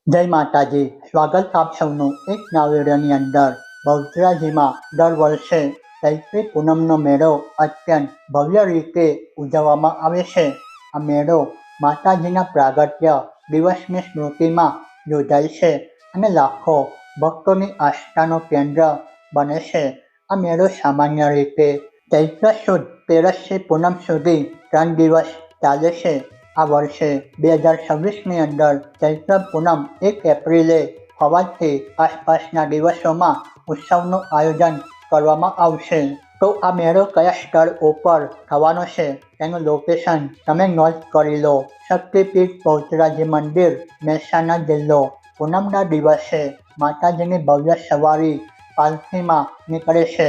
જય માતાજી, સ્વાગત આપ સૌનું એક નવા વિડીયોની અંદર। બહુચરાજીમાં દર વર્ષે ચૈત્રી પૂનમનો મેળો અત્યંત ભવ્ય રીતે ઉજવવામાં આવે છે। આ મેળો માતાજીના પ્રાગટ્ય દિવસની સ્મૃતિમાં યોજાય છે અને લાખો ભક્તોની આસ્થાનો કેન્દ્ર બને છે। આ મેળો સામાન્ય રીતે ચૈત્ર સુદ 13થી પૂનમ સુધી 3 દિવસ ચાલે છે। આ વર્ષે 2026ની અંદર ચૈત્ર પૂનમ 1 એપ્રિલે હોવાથી આસપાસના દિવસોમાં ઉત્સવનું આયોજન કરવામાં આવશે। તો આ મેળો કયા સ્થળ ઉપર થવાનો છે તેનું લોકેશન તમે નોંધ કરી લો। શક્તિપીઠ બહુચરાજી મંદિર, મહેસાણા જિલ્લો। પૂનમના દિવસે માતાજીની ભવ્ય સવારી પાલખીમાં નીકળે છે,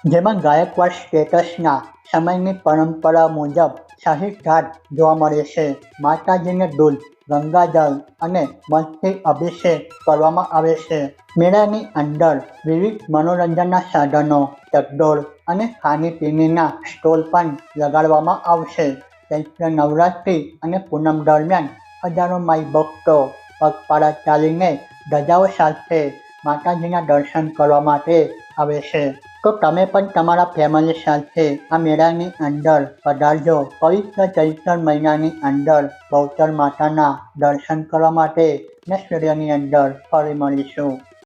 જેમાં ગાયકવાડ સ્ટેટસના સમયની પરંપરા મુજબ શાહી ઘાટ જોવા મળે છે। માતાજીને દૂધ, ગંગાજળ અને મધથી અભિષેક કરવામાં આવે છે। મેળાની અંદર વિવિધ મનોરંજનના સાધનો, ચકડોળ અને ખાણીપીણીના સ્ટોલ પણ લગાડવામાં આવશે। ચૈત્ર નવરાત્રિ અને પૂનમ દરમિયાન હજારો માઈ ભક્તો પગપાળા ચાલીને ધજાઓ સાથે માતાજીના દર્શન કરવા માટે આવે છે। તો તમે પણ તમારા ફેમિલી સાથે આ મેળાની અંદર પધારજો। પવિત્ર ચૈત્ર મહિનાની અંદર બહુચર માતાના દર્શન કરવા માટે નેક્સ્ટ વિડીયોની અંદર ફરી મળીશું।